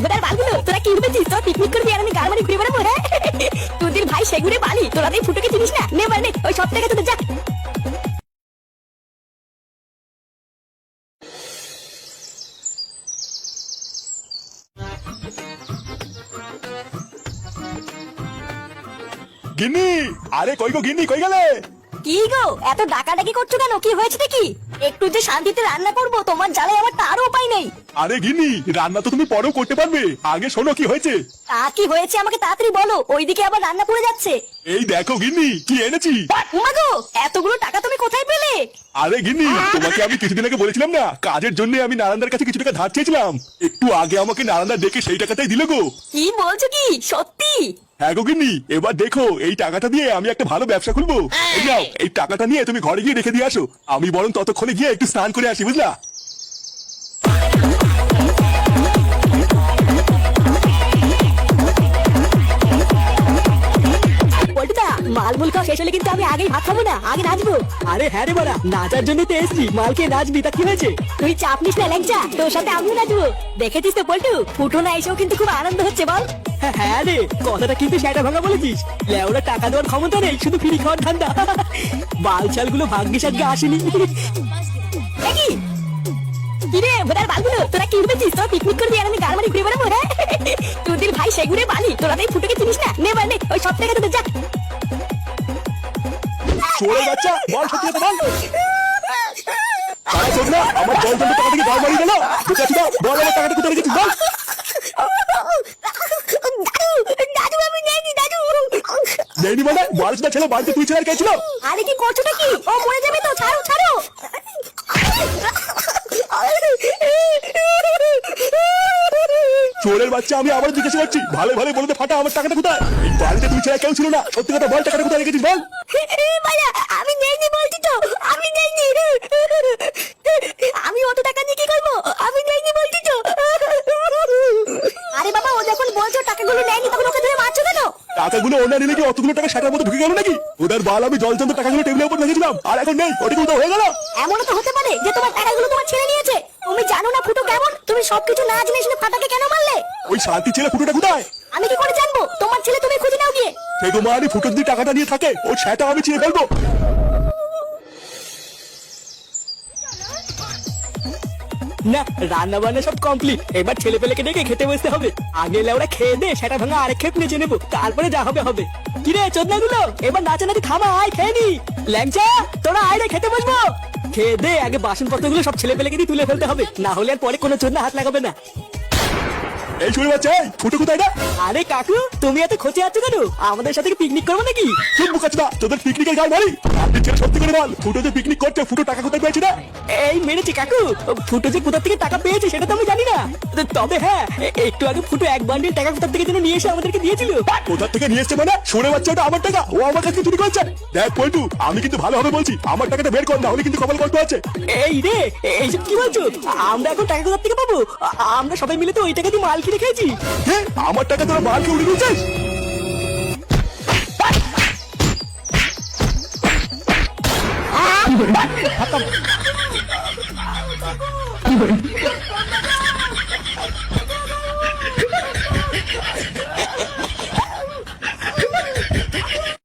ভোদার বালগুলো তোরা কি ভেবেছিস তোরা পিকনিক করবি আর আমি গাড়ি মারি ঘুরে বেড়াবো? হ্যাঁ তোদের ভাই সেগুড়ে বালি, তোরা এই ফুটোকে চিনিস না? নে মানে ওই সব টাকা তোদের যা। গিন্নি, আরে কই গো গিন্নি, কই গেলে? কি গো এত ডাকাডাকি করছো কেন? কি হয়েছে নাকি? একটু যে শান্তিতে রান্না করবো তোমার জ্বালায় আমার তারও উপায় নেই। আরে গিন্নি, রান্না তো তুমি পরেও করতে পারবে, আগে শোনো কি হয়েছে। তা কি হয়েছে আমাকে তাড়াতাড়ি বলো, ওইদিকে আবার রান্না পড়ে যাচ্ছে। এই দেখো গিন্নি, কি এনেছি। উমাগো, এতগুলো টাকা তুমি কোথায় পেলে? আরে গিন্নি, তোমাকে আমি কিছুদিন আগে বলেছিলাম না কাজের জন্য আমি নারায়ণদার কাছে কিছু টাকা ধার চেয়েছিলাম, একটু আগে আমাকে নারায়ণদা ডেকে সেই টাকাটাই দিল গো। কি বলছো কি সত্যি? হ্যাঁ গো গিন্নি, এবার দেখো এই টাকাটা দিয়ে আমি একটা ভালো ব্যবসা খুলবো। এই নাও, এই টাকাটা নিয়ে তুমি ঘরে গিয়ে রেখে দিয়ে আসো, আমি বরং ততক্ষণে গিয়ে একটু স্নান করে আসি, বুঝলা? পল্টুদা, মালমুল খাওয়া শেষ হলে কিন্তু আমি আগেই ভাত খাবো না, আগে নাচবো। আরে হ্যাঁ রে বাড়া, নাচার জন্য তো এসছি, মালকে নাচবি, তা কি হয়েছে? তুই চাপ নিস না ল্যাংচা, তোর সাথে আমিও নাচবো। দেখেছিস তো পল্টু, ফুটো না এসেও কিন্তু খুব আনন্দ হচ্ছে বল। হ্যাঁ রে, কথাটা কিন্তু সেটা ভাঙা বলেছিস। লেওরা টাকা দেওয়ার ক্ষমতা নেই, শুধু ফ্রি খাওয়ার ঠান্ডা। বালছাল গুলো ভাগ্যে সাগ্যে আসেনি। দেখি কিরে ভোদার বালগুলো, তোরা কি ভেবেছিস তোরা পিকনিক করবি আর আমি গাড়ি মারি ঘুরে বেড়াবো? হ্যাঁ তোদের ভাই সেগুড়ে বালি, তোরা এই ফুটোকে চিনিস না? নে মানে ওই সব টাকা তোদের যা। চোরের বাচ্চা, বল সত্যি কথা বল। সারা চোখ না, আমার জল জন্য টাকা থেকে গাড়ি মারি গেল। বুঝতে পারছি না, বল আমার টাকাটা কোথায় রেখেছিস বল। দাদু আমি নেইনি দাদু। নেইনি মানে? বাড়িতে ছেলে বাড়িতে তুই ছেলে আর কে ছিল? আরে কি করছো নাকি? ও মরে যাবে তো, ছাড়ো ছাড়ো। চোরের বাচ্চা, আমি আবার জিজ্ঞাসা করছি, ভালো ভালো বলতে ফাটা আমার টাকাটা কোথায়? এই বাড়িতে তুই ছেলে কেউ ছিল না, সত্যি কথা বল, টাকাটা কোথায় রেখেছিস বল। মায়া, আমি নেইনি বলছি তো, আমি নেইনি। আমি অত টাকা দিয়ে কি করবো? আমি নেইনি বলছি তো। আরে বাবা, ও যখন বলছো টাকাগুলো নেয়নি তখন ওকে ধরে মারছো কেন? টাকাগুলো ওনা নিলে কি অতগুলো টাকা সেটার মতো ঢুকে গেল নাকি? ওদের বাল আমি জলচন্দ্র টাকাগুলো টেবিলের উপর রেখেছিলাম, আর এখন নেই, ওটা কোথাও হয়ে গেল। এমনও তো হতে পারে যে তোমার টাকাগুলো তোমার ছেলে নিয়েছে। তুমি জানো না ফুটো কেমন? তুমি সবকিছু না জেনে শুনে ফাটাকে কেন মারলে? ওই শান্তি ছেলে ফুটোটা কোথায়? আমি কি করে জানবো? তোমার ছেলে তুমি খুঁজে নাও গিয়ে। সে তোমার ফুটোর দিয়ে টাকাটা নিয়ে থাকে, ওর সেটা আমি ছিঁড়ে ফেলবো। না, রান্না বান্না সব কমপ্লিট, এবার ছেলে পেলেকে ডেকে খেতে বসতে হবে। আগে লেওরা খেয়ে দে, সেটা ভাঙা আরেক খেপ নেচে নেবো, তারপরে যা হবে হবে। কিরে চোদনা গুলো, এবার নাচানাচি থামা, আয় খেয়ে নি। ল্যাংচা, তোরা আয় রে, খেতে বসবো। খেয়ে দে, আগে বাসনপত্র গুলো সব ছেলে পেলেকে দিয়ে তুলে ফেলতে হবে, না হলে আর পরে কোনো চোদনা হাত লাগাবে না। এই চোরের বাচ্চা, এই ফুটো কোথায় না? আরে কাকু, তুমি এত খোঁচে আছো কেন? আমাদের সাথে পিকনিক করবো নাকি? চুপ মুখাচ্ছি না, তোদের পিকনিকের গায়ে মারি। আপনি ছেলে সত্যি করে বল, ফুটো যে পিকনিক করছে, ফুটো টাকা কোথায় পেয়েছে না? এই মেরেছি কাকু, ফুটো যে কোথা থেকে টাকা পেয়েছে সেটা তো আমি জানি না, তবে হ্যাঁ, একটু আগে ফুটো এক বান্ডিল টাকা কোথা থেকে যেন নিয়ে এসে আমাদেরকে দিয়েছিল। কোথা থেকে নিয়ে এসছে মানে? সরে বাচ্চা, ওটা আমার টাকা, ও আমার কাছে চুরি করছে। দেখ পল্টু, আমি কিন্তু ভালোভাবে বলছি, আমার টাকাটা বের কর, না হলে কিন্তু কপাল কষ্ট আছে। এই রে, এইসব কি বলছো? আমরা এখন টাকা কোথা থেকে পাবো? আমরা সবাই মিলে তো ওই টাকা দিয়ে মাল কিনে খেয়েছি। হ্যাঁ, আমার টাকা তোরা মালকে উড়ে দিচ্ছিস। কি